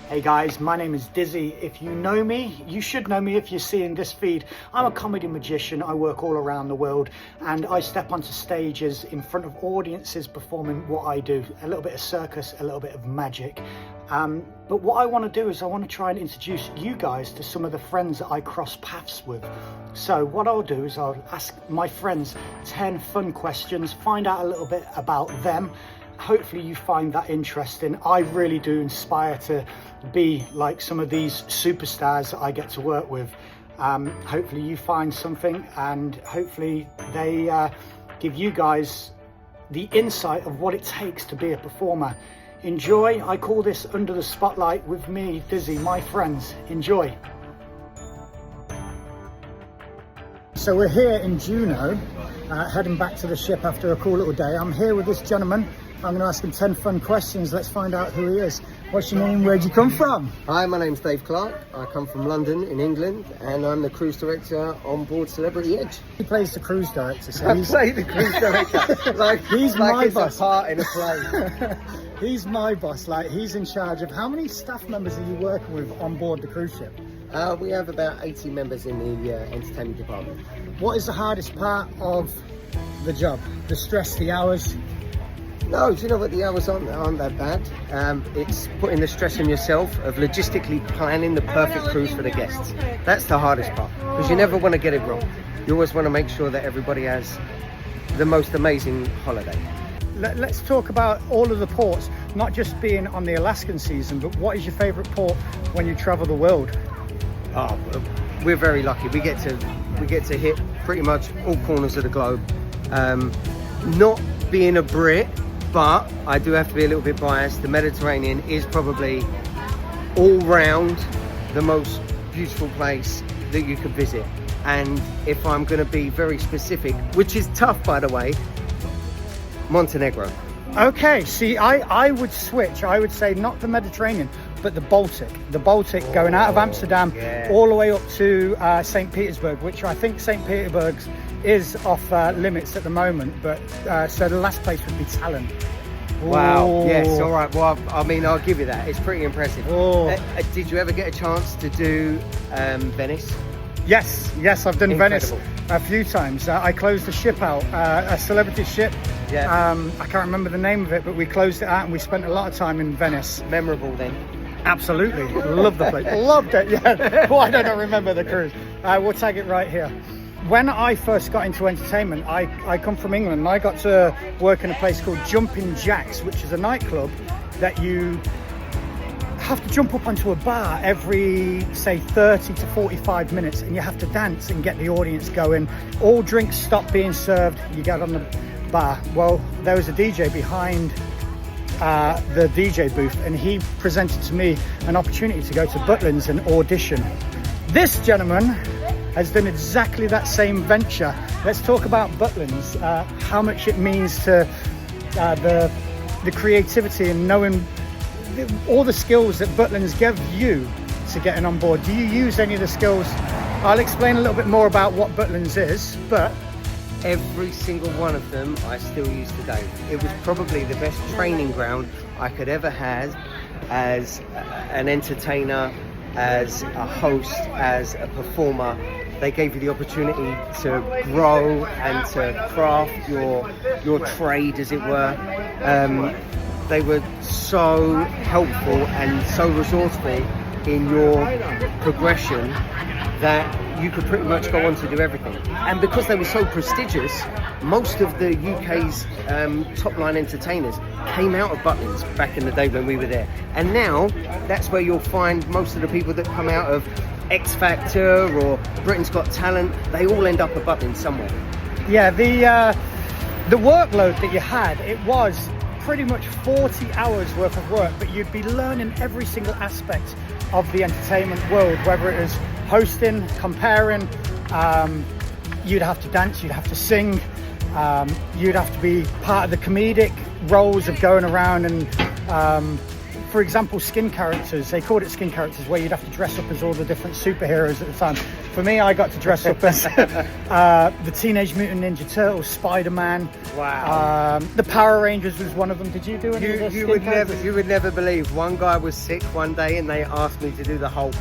Hey guys, my name is Dizzy. If you know me, you should know me if you're seeing this feed. I'm a comedy magician. I work all around the world and I step onto stages in front of audiences performing what I do. A little bit of circus, a little bit of magic. But what I want to do is I want to try and introduce you guys to some of the friends that I cross paths with. So what I'll do is I'll ask my friends 10 fun questions, find out a little bit about them. Hopefully you find that interesting. I really do aspire to be like some of these superstars that I get to work with. Hopefully you find something, and hopefully they give you guys the insight of what it takes to be a performer. Enjoy. I call this Under the Spotlight with me, Dizzy, my friends. Enjoy. So we're here in Juneau, heading back to the ship after a cool little day. I'm here with this gentleman. I'm going to ask him 10 fun questions. Let's find out who he is. What's your name? Where'd you come from? Hi, my name's Dave Clark. I come from London in England, and I'm the cruise director on board Celebrity Edge. He plays the cruise director. So I say the cruise director like he's like my it's boss. a part in a play. He's my boss. Like, he's in charge of how many staff members are you working with on board the cruise ship? We have about 80 members in the entertainment department. What is the hardest part of the job? The stress, the hours? No, do you know what? The hours aren't that bad. It's putting the stress on yourself of logistically planning the perfect cruise for the guests. That's the hardest part, because you never want to get it wrong. You always want to make sure that everybody has the most amazing holiday. Let's talk about all of the ports, not just being on the Alaskan season, but what is your favorite port when you travel the world? Oh, we're very lucky. We get to hit pretty much all corners of the globe. Not being a Brit, but I do have to be a little bit biased. The Mediterranean is probably all round the most beautiful place that you could visit. And if I'm going to be very specific, which is tough, by the way, Montenegro. Okay, see, I would switch. I would say not the Mediterranean, but the Baltic. The Baltic going out of Amsterdam all the way up to St. Petersburg, which I think St. Petersburg is off limits at the moment. But so the last place would be Tallinn. Wow. Ooh. Yes, all right. Well, I mean, I'll give you that. It's pretty impressive. Did you ever get a chance to do Venice? Yes, I've done Incredible. Venice a few times. I closed the ship out, a celebrity ship. Yeah. I can't remember the name of it, but we closed it out and we spent a lot of time in Venice. Memorable then. Absolutely. Loved the place. Loved it, yeah. Why don't I remember the cruise? We'll tag it right here. When I first got into entertainment, I come from England and I got to work in a place called Jumping Jacks, which is a nightclub that you have to jump up onto a bar every, say, 30 to 45 minutes, and you have to dance and get the audience going. All drinks stop being served, you get on the bar. Well, there was a DJ behind the DJ booth, and he presented to me an opportunity to go to Butlins and audition. This gentleman has done exactly that same venture. Let's talk about Butlins, how much it means to the creativity and knowing all the skills that Butlins give you to getting on board. Do you use any of the skills? I'll explain a little bit more about what Butlins is, but every single one of them I still use today. It was probably the best training ground I could ever have as an entertainer, as a host, as a performer. They gave you the opportunity to grow and to craft your trade, as it were. They were so helpful and so resourceful in your progression that you could pretty much go on to do everything. And because they were so prestigious, most of the UK's top line entertainers came out of Butlins back in the day when we were there. And now that's where you'll find most of the people that come out of X Factor or Britain's Got Talent. They all end up at Butlins somewhere. Yeah, the workload that you had, it was pretty much 40 hours worth of work, but you'd be learning every single aspect of the entertainment world, whether it was hosting, comparing, you'd have to dance, you'd have to sing, you'd have to be part of the comedic roles of going around and for example, skin characters. They called it skin characters, where you'd have to dress up as all the different superheroes at the time. For me, I got to dress up as the Teenage Mutant Ninja Turtles, Spider-Man. Wow. The Power Rangers was one of them. Did you do any of the skin characters? You would never believe. One guy was sick one day and they asked me to do the Hulk.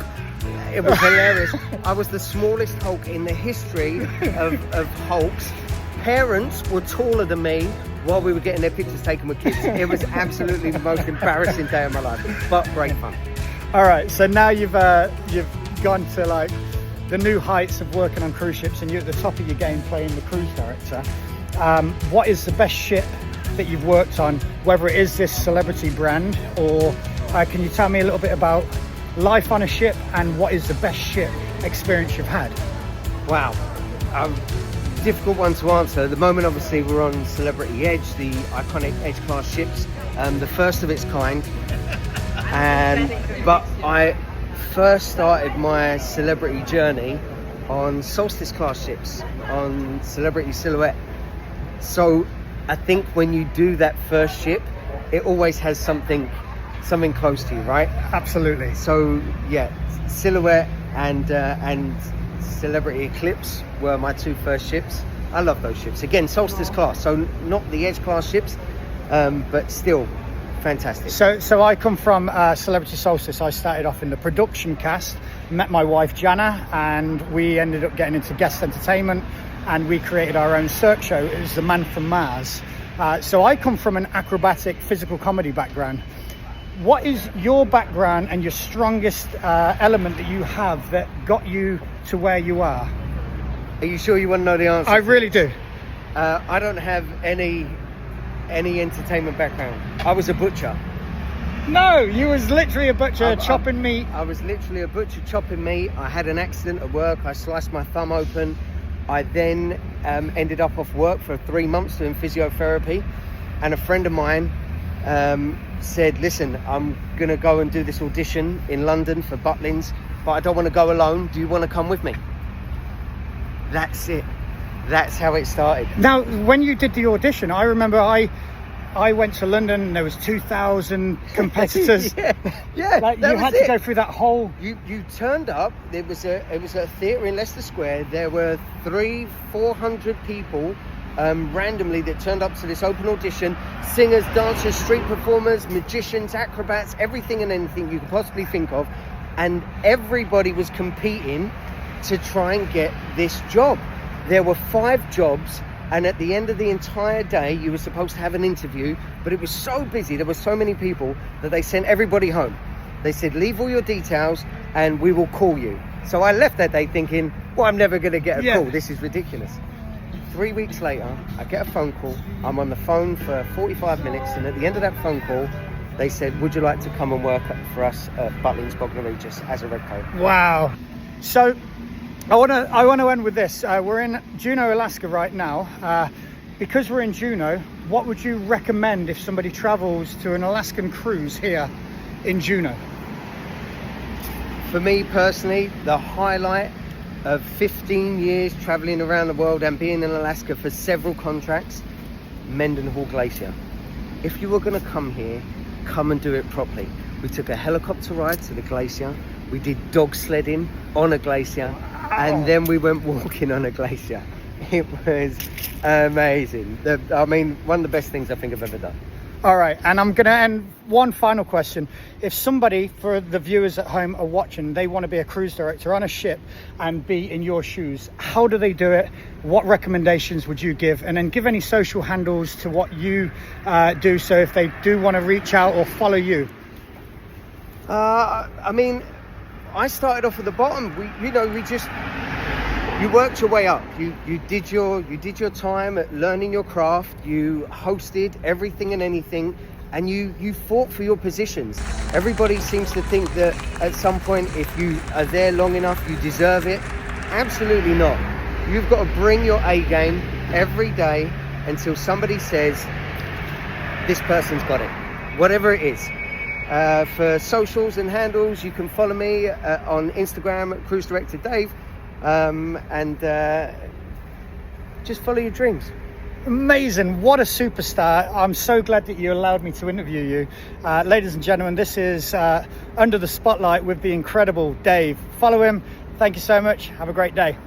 It was hilarious. I was the smallest Hulk in the history of Hulks. Parents were taller than me while we were getting their pictures taken with kids. It was absolutely the most embarrassing day of my life, but great fun. All right, so now you've gone to like the new heights of working on cruise ships, and you're at the top of your game playing the cruise director. What is the best ship that you've worked on, whether it is this celebrity brand, or can you tell me a little bit about life on a ship, and what is the best ship experience you've had? Wow. Difficult one to answer. At the moment, obviously, we're on Celebrity Edge, the iconic Edge class ships, the first of its kind. But I first started my celebrity journey on Solstice class ships, on Celebrity Silhouette. So I think when you do that first ship, it always has something close to you, right? Absolutely. So yeah, Silhouette and Celebrity Eclipse were my two first ships. I love those ships. Again, Solstice class, so not the Edge class ships, but still fantastic. So I come from Celebrity Solstice. I started off in the production cast, met my wife Jana, and we ended up getting into guest entertainment, and we created our own Cirque show. It was The Man from Mars. So I come from an acrobatic physical comedy background. What is your background and your strongest element that you have that got you to where you are? Are you sure you want to know the answer? I really do. I don't have any entertainment background. I was a butcher. No, you was literally a butcher chopping meat. I was literally a butcher chopping meat. I had an accident at work. I sliced my thumb open. I then ended up off work for 3 months doing physiotherapy. And a friend of mine said, listen, I'm going to go and do this audition in London for Butlins, but I don't want to go alone. Do you want to come with me? That's it. That's how it started. Now, when you did the audition, I remember I went to London and there was 2,000 competitors. yeah. Like, you had to go through that whole... You turned up. It was a theatre in Leicester Square. There were 300-400 people randomly that turned up to this open audition. Singers, dancers, street performers, magicians, acrobats, everything and anything you could possibly think of. And everybody was competing to try and get this job. There were 5 jobs, and at the end of the entire day you were supposed to have an interview, but it was so busy, there were so many people, that they sent everybody home. They said, leave all your details and we will call you. So I left that day thinking, well, I'm never going to get a call. This is ridiculous. 3 weeks later, I get a phone call. I'm on the phone for 45 minutes, and at the end of that phone call, they said, would you like to come and work for us at Butlins Bognor Regis as a red coat? Wow. So I want to end with this. We're in Juneau, Alaska right now. Because we're in Juneau, what would you recommend if somebody travels to an Alaskan cruise here in Juneau? For me personally, the highlight of 15 years traveling around the world and being in Alaska for several contracts, Mendenhall Glacier. If you were going to come here, come and do it properly. We took a helicopter ride to the glacier. We did dog sledding on a glacier. And then we went walking on a glacier. It was amazing. One of the best things I think I've ever done. All right, and I'm going to end one final question. If somebody, for the viewers at home are watching, they want to be a cruise director on a ship and be in your shoes, how do they do it? What recommendations would you give? And then give any social handles to what you do, so if they do want to reach out or follow you. I started off at the bottom. You worked your way up. You did your time at learning your craft. You hosted everything and anything, and you fought for your positions. Everybody seems to think that at some point, if you are there long enough, you deserve it. Absolutely not. You've got to bring your A game every day until somebody says, this person's got it. Whatever it is. For socials and handles, you can follow me on Instagram at Cruise Director Dave, and just follow your dreams. Amazing. What a superstar. I'm so glad that you allowed me to interview you. Ladies and gentlemen, this is Under the Spotlight with the incredible Dave. Follow him. Thank you so much. Have a great day.